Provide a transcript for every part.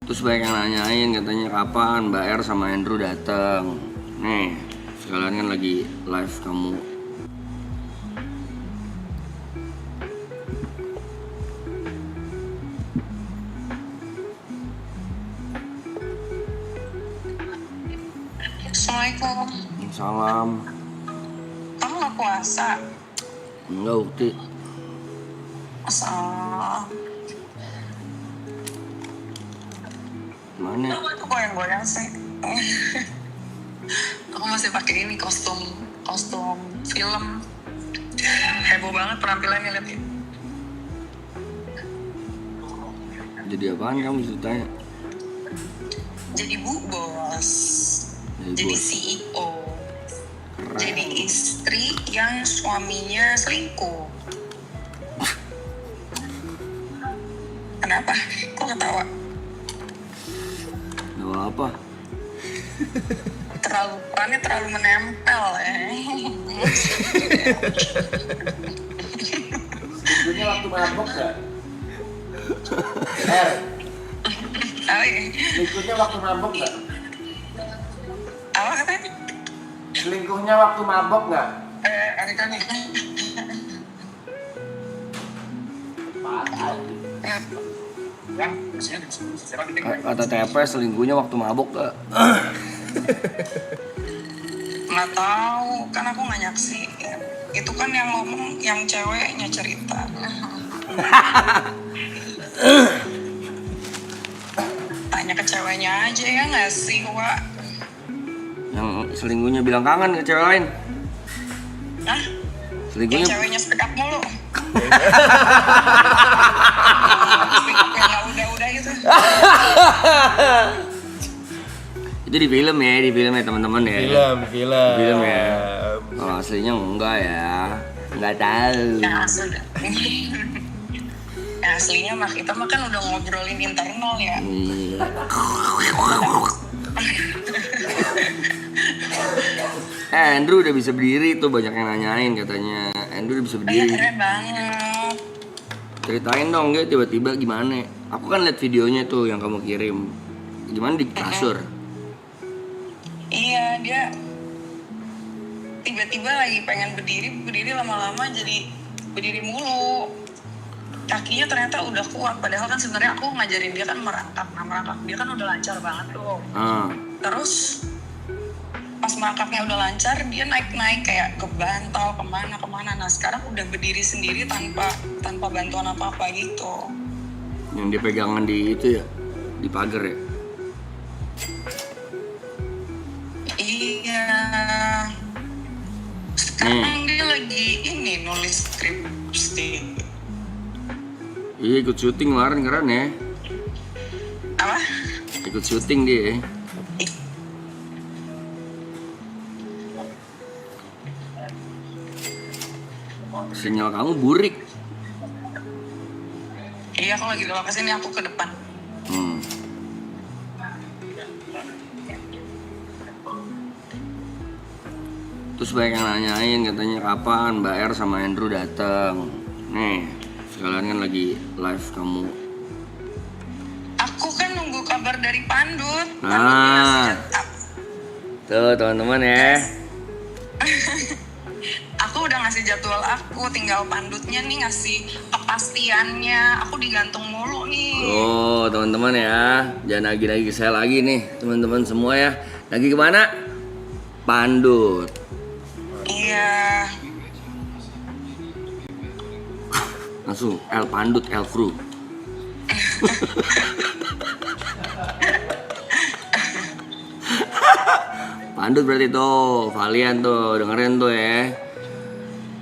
Terus banyak yang nanyain katanya kapan Mbak R sama Andrew datang. Nih, sekalian kan lagi live kamu. Assalamualaikum. Salam. Kamu nggak puasa? Enggak Ukti. Asal. Mana? Aku goyang-goyang sih. Aku masih pakai ini kostum film. Heboh banget penampilannya, lihat ya. Jadi apaan kamu ceritanya? Jadi bu bos. Jadi bos. CEO. Keren. Jadi istri yang suaminya selingkuh. Kenapa? Kok ketawa? Gak apa? Perannya terlalu menempel ya. Selingkuhnya waktu mabok gak? Selingkuhnya waktu mabok gak? Apa katanya? Selingkuhnya waktu mabok gak? Erika nih. Kata TP selingkuhnya waktu mabok gak? Nggak tahu, kan aku nggak nyaksiin. Itu kan yang ngomong yang ceweknya cerita. Tanya ke ceweknya aja ya nggak sih, Wak? Yang selingkuhnya bilang kangen ke cewek lain. Hah? Selingkuhnya Yang ceweknya speak up mulu. Speak up yang nggak udah-udah gitu. itu di film ya teman-teman ya. Film ya. Kalau aslinya enggak ya. Enggak tahu. Yang asli. Yang aslinya mah kita mah kan udah ngobrolin internal ya. Iya. Andrew udah bisa berdiri tuh, banyak yang nanyain katanya. Andrew udah bisa berdiri. Keren banget. Ceritain dong dia tiba-tiba gimana? Aku kan liat videonya tuh yang kamu kirim. Gimana di kasur? Iya, dia tiba-tiba lagi pengen berdiri lama-lama jadi berdiri mulu. Kakinya ternyata udah kuat, padahal kan sebenarnya aku ngajarin dia kan merangkak. Nah, merangkak dia kan udah lancar banget tuh. Terus pas merangkaknya udah lancar, dia naik-naik kayak ke bantal kemana. Nah, sekarang udah berdiri sendiri tanpa bantuan apa-apa gitu. Yang dia pegangan di itu ya, di pagar ya. Iya. Sekarang dia lagi ini nulis skripsi. Iya ikut syuting kemarin, keren ya. Apa? Ikut syuting dia. Sinyal kamu burik. Iya, aku lagi belok kesini, aku ke depan. Terus banyak yang nanyain katanya kapan Mbak R sama Andrew datang. Nih, sekalian kan lagi live kamu. Aku kan nunggu kabar dari Pandut. Nah, tuh teman-teman ya. Aku udah ngasih jadwal aku, tinggal Pandutnya nih ngasih kepastiannya. Aku digantung mulu nih. Oh teman-teman ya, jangan lagi saya lagi nih teman-teman semua ya. Lagi kemana? Pandut. Iya. Langsung El Pandut El Kru. Pandut berarti tuh, Valian tuh, dengerin tuh ya.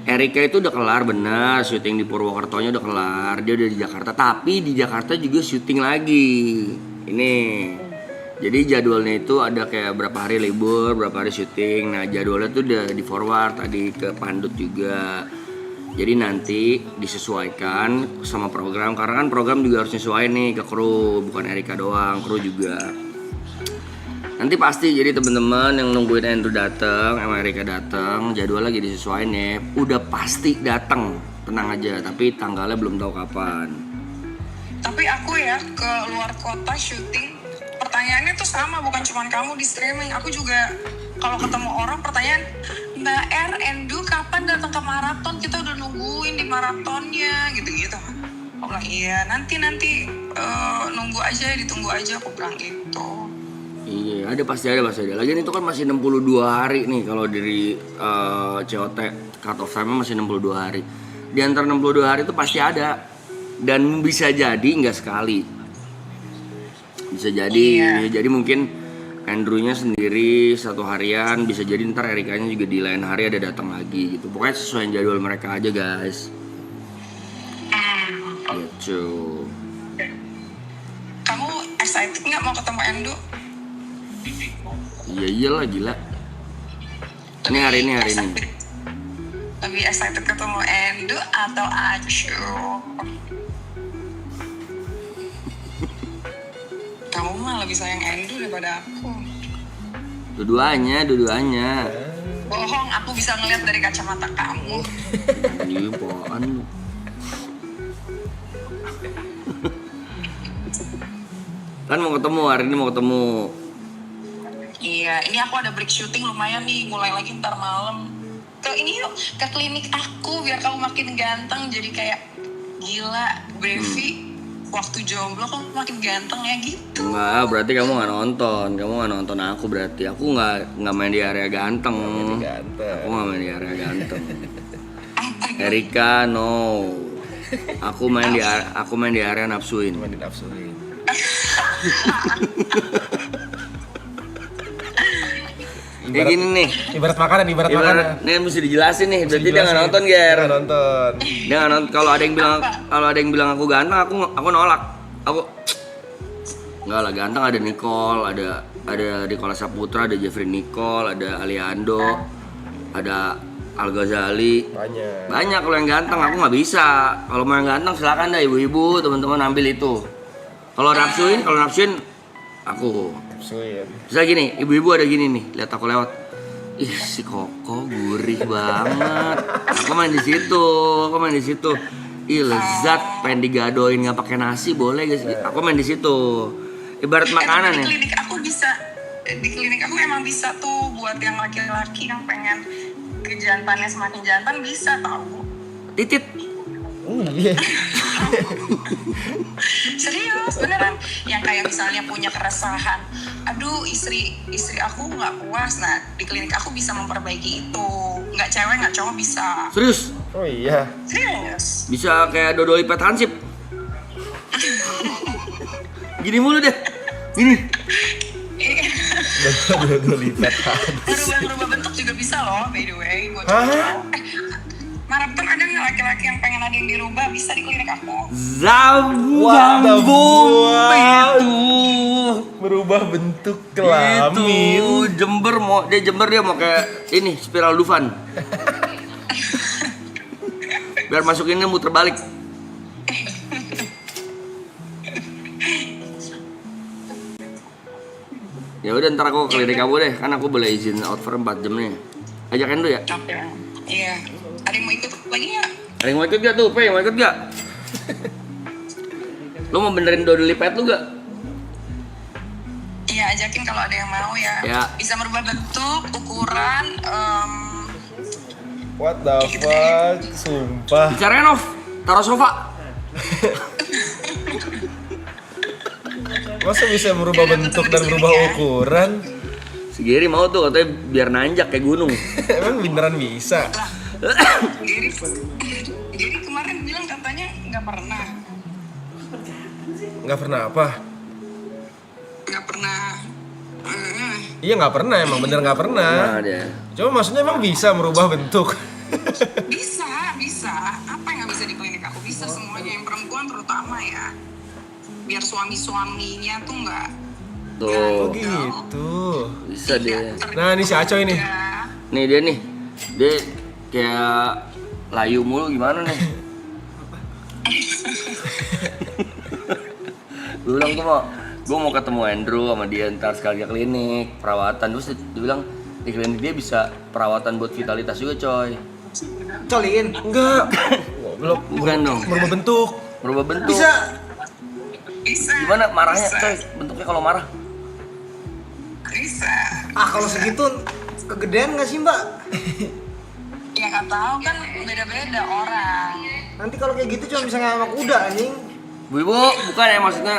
Erika itu udah kelar benar, syuting di Purwokertonya udah kelar. Dia udah di Jakarta, tapi di Jakarta juga syuting lagi. Ini. Jadi jadwalnya itu ada kayak berapa hari libur, berapa hari syuting. Nah, jadwalnya tuh udah di forward tadi ke Pandut juga. Jadi nanti disesuaikan sama program, karena kan program juga harus nyesuaiin nih ke kru, bukan Erika doang, kru juga. Nanti pasti jadi teman-teman yang nungguin Andrew datang, sama Erika datang, jadwal lagi disesuaiin ya. Udah pasti datang, tenang aja, tapi tanggalnya belum tahu kapan. Tapi aku ya ke luar kota syuting, pertanyaannya tuh sama, bukan cuma kamu di streaming. Aku juga kalau ketemu orang pertanyaan, Mbak R, Endu kapan datang ke maraton? Kita udah nungguin di maratonnya gitu-gitu. Aku bilang iya, nanti nunggu aja, ditunggu aja, aku bilang gitu. Iya, pasti ada. Lagian itu kan masih 62 hari nih kalau dari COT cut off time masih 62 hari. Di antara 62 hari itu pasti ada. Dan bisa jadi nggak sekali. Bisa jadi, jadi mungkin Andrew-nya sendiri satu harian, bisa jadi ntar Erika-nya juga di lain hari ada datang lagi gitu. Pokoknya sesuai jadwal mereka aja, guys. Gitu. Kamu excited nggak mau ketemu Endu? Iya iyalah gila. Ini hari ini. Lebih excited ketemu Endu atau Acu? Kamu mah lebih sayang Endu daripada aku. Dua-duanya. Bohong, aku bisa ngeliat dari kacamata kamu. Ini apaan? Kan hari ini mau ketemu. Iya, ini aku ada break syuting lumayan nih, mulai lagi ntar malam. Ini yuk, ke klinik aku biar kamu makin ganteng, jadi kayak gila, Brevi. Waktu jomblo kok makin ganteng ya gitu. Enggak, berarti kamu nggak nonton aku berarti. Aku nggak main di area ganteng. Aku nggak main di area ganteng. Erika no. Aku main di area nafsuin. Kayak gini nih. Ibarat makanan. Nih mesti dijelasin nih. Berarti dia nggak nonton, Ger. Nggak nonton. Dia nggak nonton. Kalau ada yang bilang aku ganteng, aku nolak. Aku nggak lah, ganteng ada Nicole, ada Nicola Saputra, ada Jeffrey Nicole, ada Aliando, ada Al Ghazali. Banyak kalau yang ganteng, aku nggak bisa. Kalau mau yang ganteng silakan dah ibu-ibu, teman-teman ambil itu. Kalau nafsuin aku. Bisa gini, ibu-ibu ada gini nih, lihat aku lewat. Ih, si Koko gurih banget. Aku main di situ. Ih, lezat, pengen digadoin nggak pakai nasi boleh guys. Aku main di situ. Ibarat makanan ya. Di klinik aku emang bisa tuh buat yang laki-laki yang pengen kejantannya semakin jantan bisa tahu. Titit. Iya. Serius beneran, yang kayak misalnya punya keresahan, aduh istri aku nggak puas, nah di klinik aku bisa memperbaiki itu, nggak cewek nggak cowok bisa. Serius? Oh iya. Serius. Bisa kayak Dodo Lipet Hansip. Gini mulu deh. Gini. Dodo Lipet. Berubah bentuk juga bisa loh, by the way. Buat cowok. Maraton ada nggak laki-laki yang pengen ada yang dirubah, bisa di klinik aku. Zambung itu Berubah bentuk kelamin. itu Jember dia mau kayak ini spiral Dufan. Biar masukinnya muter balik. Ya udah ntar aku ke klinik kamu deh, kan aku boleh izin out for 4 jam nih. Ajakin dulu ya. Iya. Ada yang mau ikut lagi nggak? Ada yang mau ikut gak tuh? Mau ikut gak? Lo mau benerin Dodo Lipet lu gak? Iya, ajakin kalau ada yang mau ya. Bisa merubah bentuk, ukuran, What the fuck? Sumpah. Bisa renov, taruh sofa. Masa bisa merubah bentuk dan merubah ukuran? Si Gary mau tuh katanya biar nanjak kayak gunung. Emang beneran bisa? Jadi kemarin bilang katanya nggak pernah. Nggak pernah apa? Nggak pernah. Iya nggak pernah, emang bener nggak pernah. Nah, dia. Cuma maksudnya emang bisa merubah bentuk. Bisa. Apa yang nggak bisa di klinik aku? Bisa semuanya, yang perempuan terutama ya. Biar suami-suaminya tuh nggak. Tuh. Oh gitu. Bisa dia. Nah ini si Aco ini. Nih dia nih. Dia kayak layu mulu gimana nih? Gue bilang gue mau ketemu Andrew sama dia ntar sekali ke klinik perawatan, terus dia bilang di klinik dia bisa perawatan buat vitalitas juga coy. Coliin? Enggak. Goblok. Bukan dong. Merubah bentuk. Merubah bentuk. Bisa. Bisa. Gimana marahnya Bisa. coy? Bentuknya kalau marah? Bisa. Kalau segitu kegedean nggak sih mbak? Ya nggak tahu kan beda-beda orang. Nanti kalau kayak gitu cuma bisa sama kuda anjing. Bu ibu, bukan ya maksudnya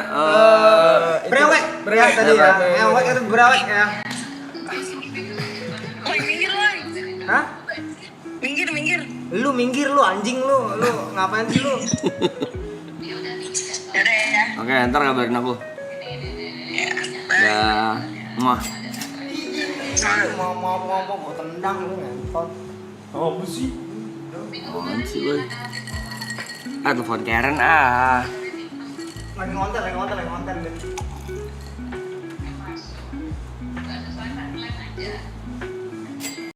Brewek, brewek tadi ya. brewek. Brewek itu brewek ya. Woi minggir woi. Hah? Minggir minggir. Lu minggir lu anjing lu ngapain sih lu? Yaudah ya. Oke, ntar kabarin aku. Ya. Dah. Muah. Mau gua tendang lu ngentot. Apa sih? Apaan sih boy? Telepon Karen ah. Lagi ngonten.